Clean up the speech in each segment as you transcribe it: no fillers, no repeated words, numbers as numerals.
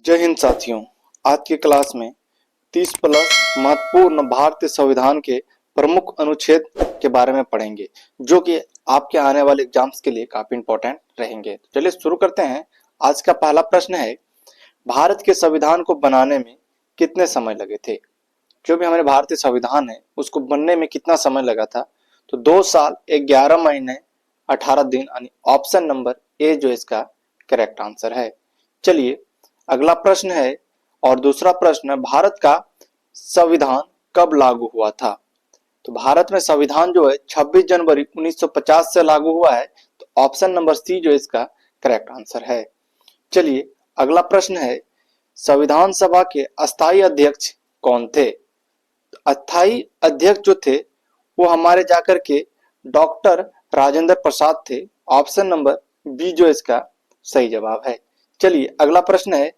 जय हिंद साथियों। आज की क्लास में 30 प्लस महत्वपूर्ण भारतीय संविधान के प्रमुख अनुच्छेद के बारे में पढ़ेंगे, जो कि आपके आने वाले एग्जाम्स के लिए काफी इंपॉर्टेंट रहेंगे। तो चलिए शुरू करते हैं। आज का पहला प्रश्न है, भारत के संविधान को बनाने में कितने समय लगे थे? जो भी हमारे भारतीय संविधान है उसको बनने में कितना समय लगा था? तो 2 साल 11 महीने 18 दिन, यानी ऑप्शन नंबर ए जो इसका करेक्ट आंसर है। चलिए अगला प्रश्न है, और दूसरा प्रश्न है, भारत का संविधान कब लागू हुआ था? तो भारत में संविधान जो है 26 जनवरी 1950 से लागू हुआ है। तो ऑप्शन नंबर सी जो इसका करेक्ट आंसर है। चलिए अगला प्रश्न है, संविधान सभा के अस्थायी अध्यक्ष कौन थे? अस्थायी अध्यक्ष जो थे वो हमारे जाकर के डॉक्टर राजेंद्र प्रसाद थे। ऑप्शन नंबर बी जो इसका सही जवाब है। चलिए अगला प्रश्न है,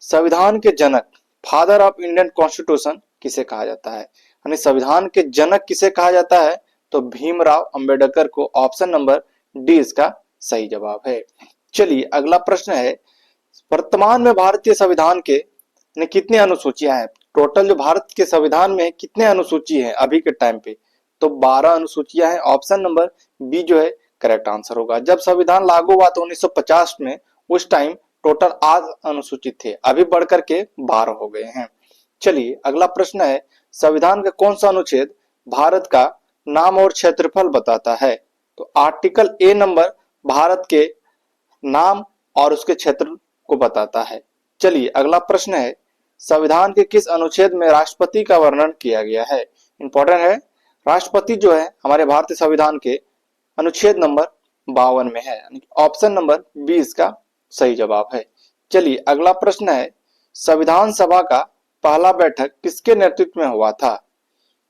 संविधान के जनक, फादर ऑफ इंडियन कॉन्स्टिट्यूशन किसे कहा जाता है? यानी संविधान के जनक किसे कहा जाता है? तो भीमराव अंबेडकर को। ऑप्शन नंबर डी इसका सही जवाब है। चलिए अगला प्रश्न है, वर्तमान में भारतीय संविधान के कितनी अनुसूचियां हैं? टोटल जो भारत के संविधान में कितने अनुसूची हैं अभी के टाइम पे? तो 12 अनुसूचियां हैं। ऑप्शन नंबर बी जो है करेक्ट आंसर होगा। जब संविधान लागू हुआ तो 1950 में, उस टाइम टोटल 8 अनुसूचित थे, अभी बढ़कर के 12 हो गए हैं। चलिए अगला प्रश्न है, संविधान का कौन सा अनुच्छेद भारत का नाम और क्षेत्रफल बताता है? तो आर्टिकल ए नंबर भारत के नाम और उसके क्षेत्र को बताता है। चलिए अगला प्रश्न है, संविधान के किस अनुच्छेद में राष्ट्रपति का वर्णन किया गया है? इंपॉर्टेंट है। राष्ट्रपति जो है हमारे भारतीय संविधान के अनुच्छेद नंबर 52 में है। ऑप्शन नंबर बी इसका सही जवाब है। चलिए अगला प्रश्न है, संविधान सभा का पहला बैठक किसके नेतृत्व में हुआ था?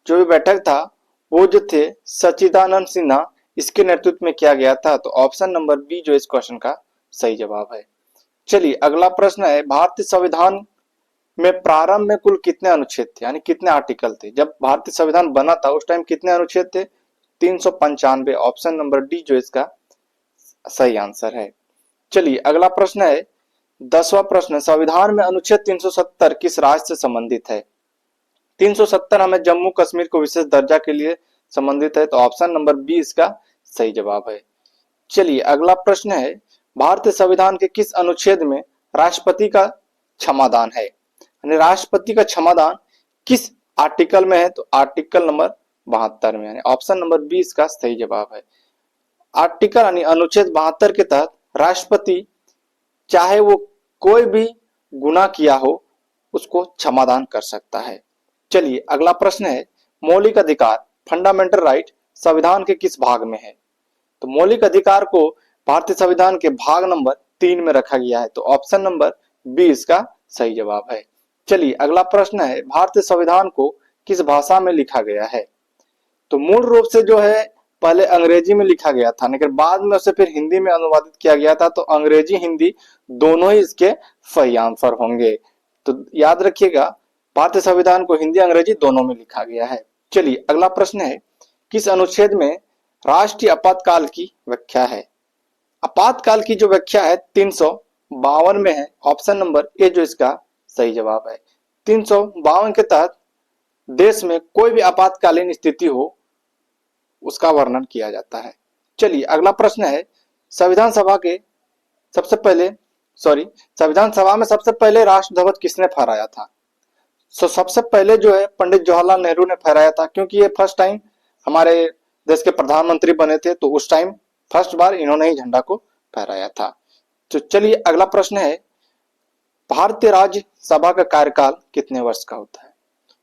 जो भी बैठक था वो जो थे सच्चिदानंद सिन्हा, इसके नेतृत्व में किया गया था। तो ऑप्शन नंबर बी जो इस क्वेश्चन का सही जवाब है। चलिए अगला प्रश्न है, भारतीय संविधान में प्रारंभ में कुल कितने अनुच्छेद थे, यानी कितने आर्टिकल थे? जब भारतीय संविधान बना था उस टाइम कितने अनुच्छेद थे? 395। ऑप्शन नंबर डी जो इसका सही आंसर है। चलिए अगला प्रश्न है, 10वां प्रश्न, संविधान में अनुच्छेद 370 किस राज्य से संबंधित है? 370 हमें जम्मू कश्मीर को विशेष दर्जा के लिए संबंधित है। तो ऑप्शन नंबर बी इसका सही जवाब है। चलिए अगला प्रश्न है, भारतीय संविधान के किस अनुच्छेद में राष्ट्रपति का क्षमादान है? यानी राष्ट्रपति का क्षमादान किस आर्टिकल में है? तो आर्टिकल नंबर 72 में, यानी ऑप्शन नंबर बी इसका सही जवाब है। आर्टिकल यानी अनुच्छेद 72 के तहत राष्ट्रपति चाहे वो कोई भी गुनाह किया हो उसको क्षमादान कर सकता है। चलिए अगला प्रश्न है, मौलिक अधिकार, फंडामेंटल राइट संविधान के किस भाग में है? तो मौलिक अधिकार को भारतीय संविधान के भाग नंबर 3 में रखा गया है। तो ऑप्शन नंबर बी इसका सही जवाब है। चलिए अगला प्रश्न है, भारतीय संविधान को किस भाषा में लिखा गया है? तो मूल रूप से जो है पहले अंग्रेजी में लिखा गया था, लेकिन बाद में उसे फिर हिंदी में अनुवादित किया गया था। तो अंग्रेजी हिंदी दोनों ही इसके सही आंसर होंगे। तो याद रखिएगा, भारतीय संविधान को हिंदी अंग्रेजी दोनों में लिखा गया है। चलिए अगला प्रश्न है, किस अनुच्छेद में राष्ट्रीय आपातकाल की व्याख्या है? आपातकाल की जो व्याख्या है 352 में है। ऑप्शन नंबर ए जो इसका सही जवाब है। 352 के तहत देश में कोई भी आपातकालीन स्थिति हो उसका वर्णन किया जाता है। चलिए अगला प्रश्न है, संविधान सभा में सबसे पहले राष्ट्र ध्वज किसने फहराया था? सबसे पहले जो है पंडित जवाहरलाल नेहरू ने फहराया था, क्योंकि ये फर्स्ट टाइम हमारे देश के प्रधानमंत्री बने थे। तो उस टाइम फर्स्ट बार इन्होंने ही झंडा को फहराया था। तो चलिए अगला प्रश्न है, भारतीय राज्यसभा का कार्यकाल कितने वर्ष का होता है?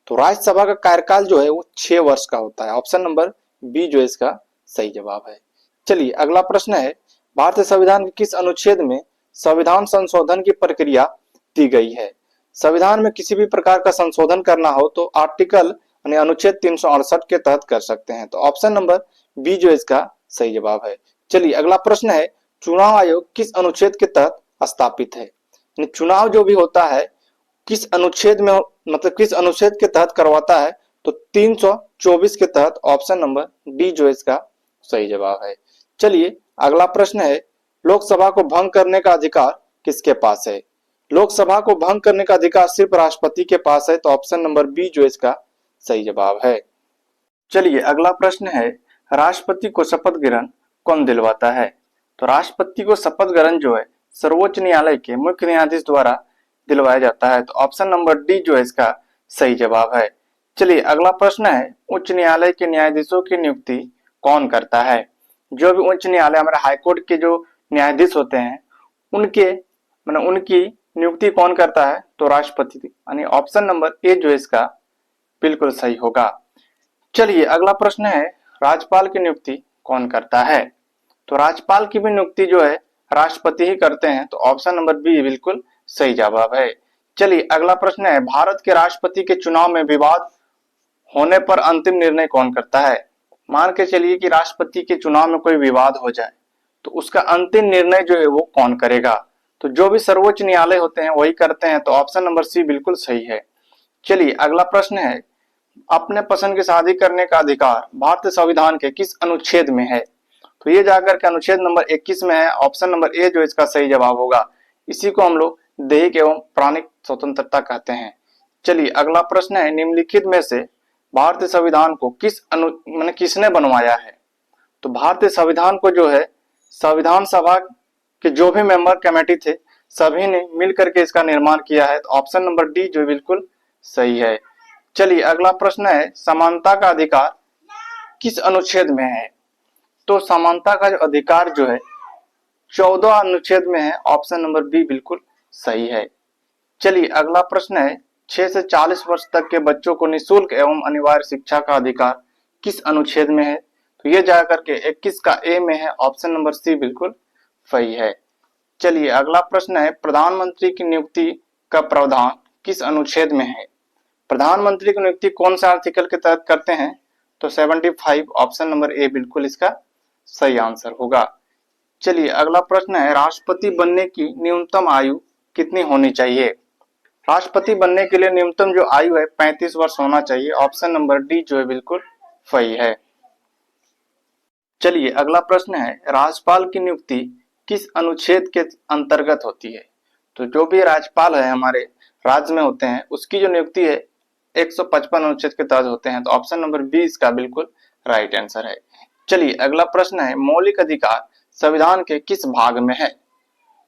तो राज्यसभा का कार्यकाल जो है वो 6 वर्ष का होता है। ऑप्शन नंबर बी जो इसका सही जवाब है। चलिए अगला प्रश्न है, भारतीय संविधान के किस अनुच्छेद में संविधान संशोधन की प्रक्रिया दी गई है? संविधान में किसी भी प्रकार का संशोधन करना हो तो आर्टिकल यानी अनुच्छेद 368 के तहत कर सकते हैं। तो ऑप्शन नंबर बी जो इसका सही जवाब है। चलिए अगला प्रश्न है, चुनाव आयोग किस अनुच्छेद के तहत स्थापित है? चुनाव जो भी होता है किस अनुच्छेद में, मतलब किस अनुच्छेद के तहत करवाता है? तो 324 के तहत। ऑप्शन नंबर डी जो इसका सही जवाब है। चलिए अगला प्रश्न है, लोकसभा को भंग करने का अधिकार किसके पास है? लोकसभा को भंग करने का अधिकार सिर्फ राष्ट्रपति के पास है, तो ऑप्शन नंबर बी जो इसका सही जवाब है। चलिए अगला प्रश्न है, राष्ट्रपति को शपथ ग्रहण कौन दिलवाता है? तो राष्ट्रपति को शपथ ग्रहण जो है सर्वोच्च न्यायालय के मुख्य न्यायाधीश द्वारा दिलवाया जाता है, तो ऑप्शन नंबर डी जो है इसका सही जवाब है। चलिए अगला प्रश्न है, उच्च न्यायालय के न्यायाधीशों की नियुक्ति कौन करता है? जो भी उच्च न्यायालय हमारे हाईकोर्ट के जो न्यायाधीश होते हैं उनकी नियुक्ति कौन करता है? तो राष्ट्रपति, यानी ऑप्शन नंबर ए जो इसका बिल्कुल सही होगा। चलिए अगला प्रश्न है, राज्यपाल की नियुक्ति कौन करता है? तो राज्यपाल की भी नियुक्ति जो है राष्ट्रपति ही करते हैं, तो ऑप्शन नंबर बी बिल्कुल सही जवाब है। चलिए अगला प्रश्न है, भारत के राष्ट्रपति के चुनाव में विवाद होने पर अंतिम निर्णय कौन करता है? मान के चलिए कि राष्ट्रपति के चुनाव में कोई विवाद हो जाए, तो उसका अंतिम निर्णय जो है वो कौन करेगा? तो जो भी सर्वोच्च न्यायालय होते हैं वही करते हैं, तो ऑप्शन नंबर सी बिल्कुल सही है। चलिए अगला प्रश्न है, अपने पसंद की शादी करने का अधिकार भारतीय संविधान के किस अनुच्छेद में है? तो ये जाकर के अनुच्छेद नंबर 21 में है, ऑप्शन नंबर ए जो इसका सही जवाब होगा। इसी को हम लोग दैहिक एवं प्राणिक स्वतंत्रता कहते हैं। चलिए अगला प्रश्न है, निम्नलिखित में से भारतीय संविधान को किसने बनवाया है? तो भारतीय संविधान को जो है संविधान सभा के जो भी मेंबर कमेटी थे सभी ने मिलकर के इसका निर्माण किया है, तो ऑप्शन नंबर डी जो बिल्कुल सही है। चलिए अगला प्रश्न है, समानता का अधिकार किस अनुच्छेद में है? तो समानता का जो अधिकार जो है 14 अनुच्छेद में है, ऑप्शन नंबर बी बिल्कुल सही है। चलिए अगला प्रश्न है, 6 से 40 वर्ष तक के बच्चों को निःशुल्क एवं अनिवार्य शिक्षा का अधिकार किस अनुच्छेद में है? तो ये जाकर के 21 का ए में है, ऑप्शन नंबर सी बिल्कुल सही है। चलिए अगला प्रश्न है, प्रधानमंत्री की नियुक्ति का प्रावधान किस अनुच्छेद में है? प्रधानमंत्री की नियुक्ति कौन सा आर्टिकल के तहत करते हैं? तो 75, ऑप्शन नंबर ए बिल्कुल इसका सही आंसर होगा। चलिए अगला प्रश्न है, राष्ट्रपति बनने की न्यूनतम आयु कितनी होनी चाहिए? राष्ट्रपति बनने के लिए न्यूनतम जो आयु है 35 वर्ष होना चाहिए, ऑप्शन नंबर डी जो है बिल्कुल सही है। चलिए अगला प्रश्न है, राज्यपाल की नियुक्ति किस अनुच्छेद के अंतर्गत होती है? तो जो भी राज्यपाल है हमारे राज्य में होते हैं उसकी जो नियुक्ति है 155 अनुच्छेद के तहत होते हैं, तो ऑप्शन नंबर बी इसका बिल्कुल राइट आंसर है। चलिए अगला प्रश्न है, मौलिक अधिकार संविधान के किस भाग में है?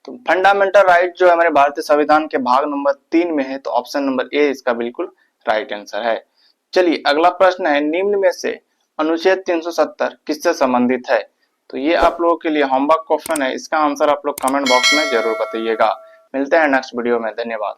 तो फंडामेंटल राइट जो है हमारे भारतीय संविधान के भाग नंबर 3 में है, तो ऑप्शन नंबर ए इसका बिल्कुल राइट आंसर है। चलिए अगला प्रश्न है, निम्न में से अनुच्छेद 370 किससे संबंधित है? तो ये आप लोगों के लिए होमवर्क क्वेश्चन है, इसका आंसर आप लोग कमेंट बॉक्स में जरूर बताइएगा। मिलते हैं नेक्स्ट वीडियो में, धन्यवाद।